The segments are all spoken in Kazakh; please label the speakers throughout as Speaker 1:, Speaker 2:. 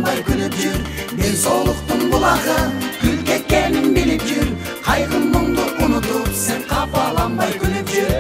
Speaker 1: капаланбай күлүп жүр. Ден соолуктун булагы күлкү экенин билип жүр. Кайгы мұңды унутуп сен капаланбай күлүп жүр.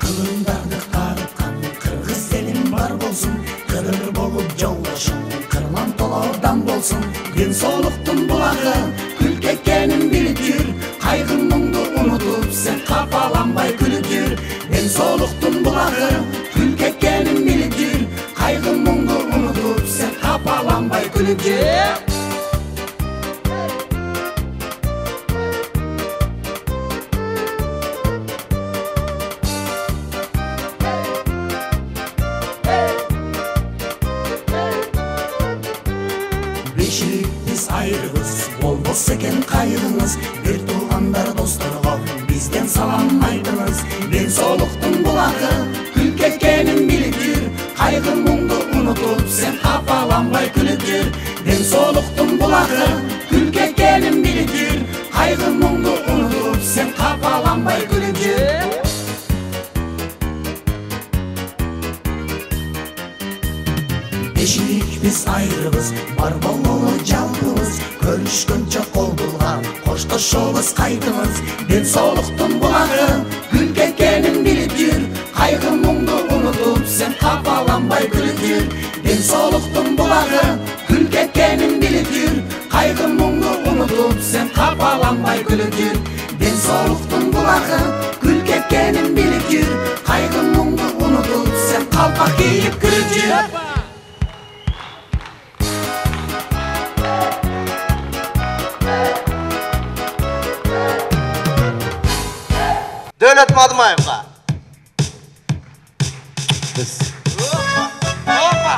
Speaker 1: Кылымдарды карыткан кыргыз элим бар болсун, кырыр болуп жолдошуң кырман толоодан болсун. Ден соолуктун булагы күлкү экенин билип жүр. Кайгы мұңды унутуп сен капаланбай күлүп жүр. Ден соолуктун булагы күлкү экенин билип жүр. Кайгы мұңды унутуп сен капаланбай күлүп жүр. Бешилик биз айрыбыз, болбос экен кайгыңыз. Бир туугандар досторго бизден салам айтыңыз. Ден соолуктун булагы күлкү экенин билип жүр. Кайгы мұңды унутуп сен капаланбай күлүп жүр. Ден соолуктун булагы күлкү экенин билип жүр. Кайгы мұңды унутуп сен капаланбай күлүп жүр. Бешилик биз айрыбыз, бар бололу жалгыбыз. Көрүшкөнчө кол булган, коштошобуз кайтыңыз. Ден соолуктун булагы күлкү экенин билип жүр. Кайгы мұңды унутуп сен капаланбай күлүп жүр. Ден соолуктун булагы күлкү экенин билип жүр. Кайгы мұңды унутуп сен капаланбай күлүп жүр. Ден соолуктун булагы күлкү экенин билип жүр. Кайгы мұңды унутуп сен калпак кийип күлүп жүр.
Speaker 2: Dövlet Madımayev'ga. Hoppa!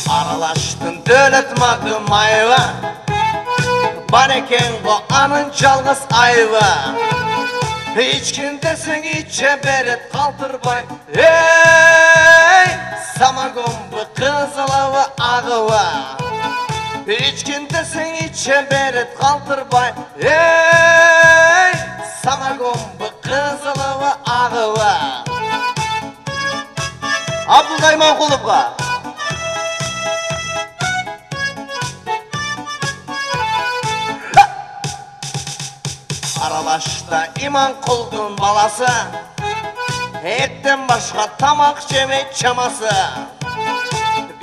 Speaker 2: Aralaştın Dövlet Madımayev'a. Bar eken bu anın çalgız ayva. Hiç kim deseng içe beret kaltırbay. Hey! Samagon bu kızılavı ağıva. Hiç kim deseng içe beret kaltırbay. Hey! Samagon bu kızılavı ağıva. Abdullah İmankulub'a. Aralaşta İmankul'dun balası. Etten başka tamak jemey çaması.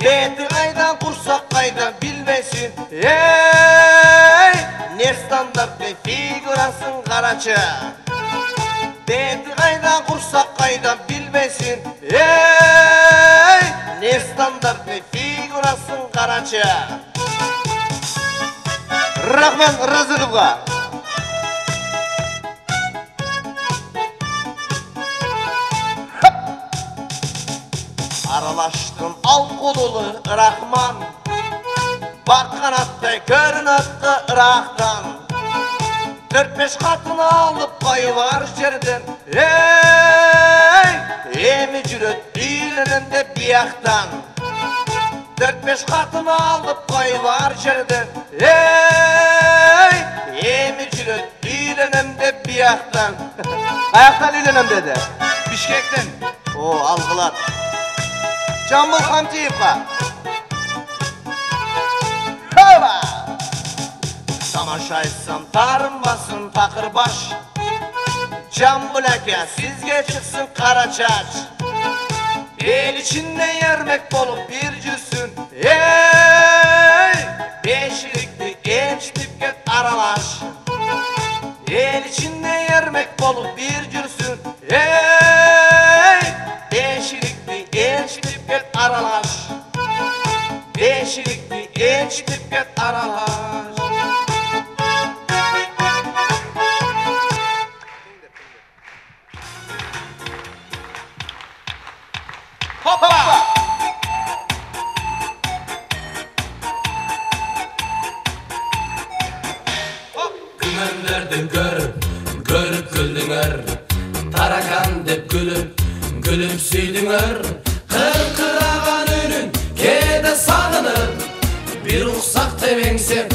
Speaker 2: Beti kaydan kursak kaydan bilmesin. Hey! Ne standart ne figurasın karaçı. Beti kaydan kursak kaydan bilmesin. Hey! Ne standart ne figurasın karaçı. Rahman Rızık'la. Aralaştın al kodulu Rahman. Bak kanatta görün attı Irak'tan. 4-5 katını alıp payı var жерден. Hey! Emi cüret iyilerin de biyaktan. 4-5 katını alıp payı var жерден. Hey! Emi cüret iyilerin de biyaktan. Ayaktan iyilerim dedi. Bişkek'ten. O algılar. Cambul Hamtiyev'ga. Hava! Tamaşaysam tarınmasın takır baş. Cambul aka sizge çıksın kara çaç. El içinde yermek bolup bir cüsün. Hey! Beşilikli genç tipket aralaş. El içinde yermek bolup bir cüsün. Hey! Beşilikli genç tipket aralaş. Beşilikli genç tipket aralaş. Hoppa!
Speaker 3: Gümenlerden görüp güldünger. Tarakan dep gülüp süydünger. Kırkırağan önün kede sağınır. Bir uçsak tevengsem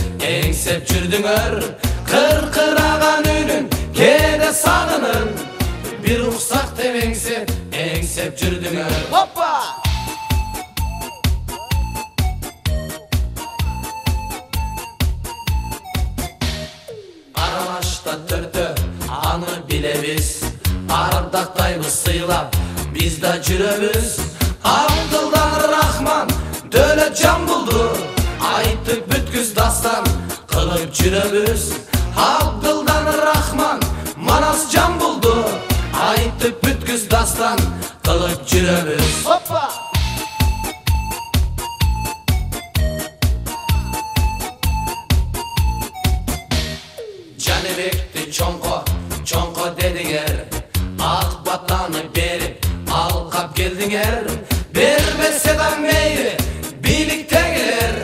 Speaker 3: engsep жүрдүңөр. Кыркыраган үнүн кээде сагынын, бир уксак деп эңсеп жүрдүңөр.
Speaker 2: Hoppa!
Speaker 3: Аралашта төртө аны билебиз, ардактайбыз сыйлап биз да жүрөбүз. Абдылдан Рахман Дөлөт Жамбулду айтып бүткүз дастан кылып жүрөбүз. Абдылдан Рахман Манас Жамбулду айтып бүткүз дастан кылып жүрөбүз.
Speaker 2: Hoppa!
Speaker 3: Janibekti чоңко дедиңер, ак батаны берип алкап келдиңер. Бербесе да мейли бийликтегилер,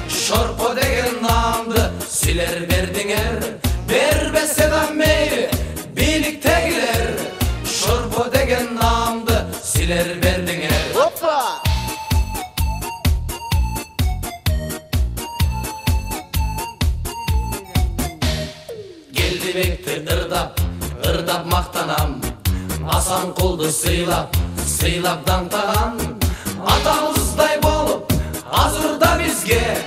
Speaker 3: Шорпо деген наамды силер бердиңер. Бербесе да мейли бийликтегилер, Шорпо деген наамды силер бердиңер.
Speaker 2: Hoppa!
Speaker 3: Келдибекти ырдап мактанам, Асанкулду сыйлап даңтаган. Атабыздай болуп азырда бизге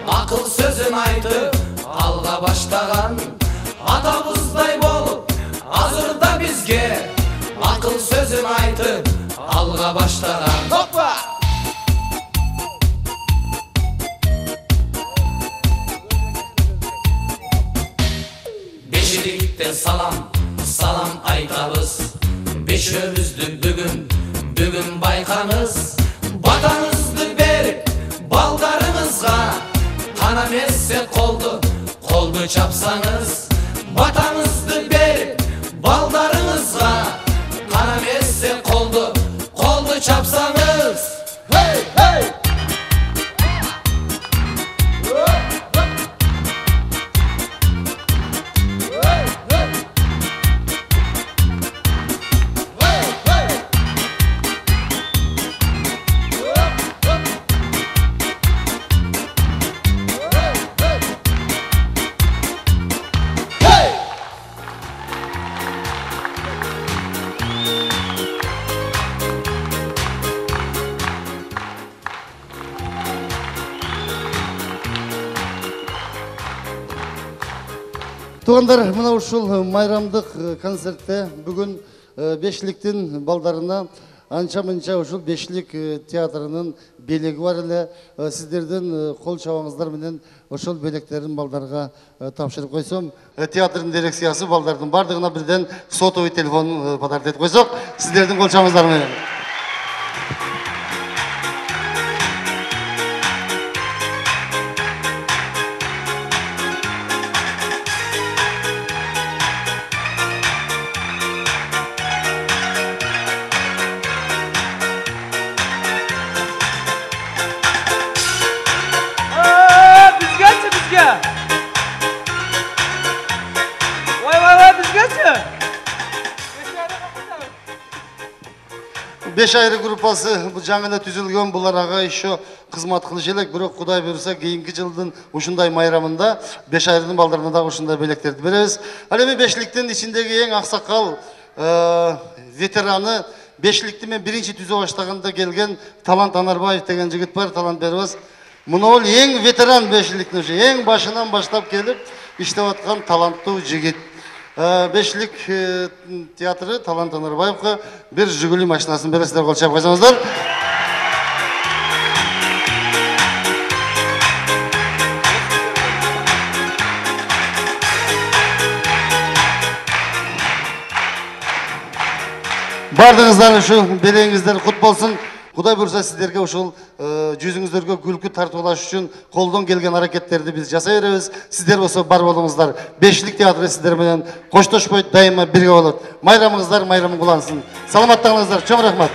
Speaker 3: акыл сөзүн айтып алга баштаган. Атабыздай болуп азырда бизге акыл сөзүн айтып алга баштаган.
Speaker 2: Hoppa!
Speaker 3: Бешиликтен салам айтабыз, бешөөбүздү бүгүн байкаңыз. Батаңызды берип балдарыңызга, кана эмесе колду чапсаңыз. Батаңызды берип балдарыңызга, кана эмесе колду чапсаңыз.
Speaker 2: Hey, hey!
Speaker 4: Туғандар, мына ушул майрамдык концертте бүгүн бешиликтин балдарына анча-мынча ушул бешилик театрынын белеги бар эле. Сиздердин кол чабаңыздар менен ошол белектерин балдарга тапшырып койсом, театрдын дирекциясы балдардын бардыгына бирден сотовый телефон подарок этип койсок, сиздердин кол чабыңыздар менен. Беш айры группасы бул жаңы эле түзүлгөн, булар ага еще кызмат кылыш элек, бирок Кудай буйруса кийинки жылдын ушундай майрамында беш айрынын балдарына да ушундай белектерди беребиз. Ал эми бешиликтин ичиндеги эң аксакал ветераны, бешиликти мен биринчи түзө баштаганда келген Талант Анарбаев деген жигит бар, талант беребиз. Мына ол эң ветеран бешиликтин, эң башынан баштап келип иштеп аткан таланттуу жигит. Бешилик театры Талант Анарбаевга бир Жигули машинасын бересиздер, кол чап койсоңуздар. Бардыңыздар ушу белеңиздер кут болсун. Кудай буйруса сиздерге ушул жүзүңүздөргө күлкү тартуулаш үчүн колдон келген аракеттерди биз жасай беребиз. Сиздер болсо бар болуңуздар. Бешилик театры сиздер менен коштошпойт, дайыма бирге болот. Майрамыңыздар майрамың кулансын. Саламаттаңыздар. Чоң рахмат.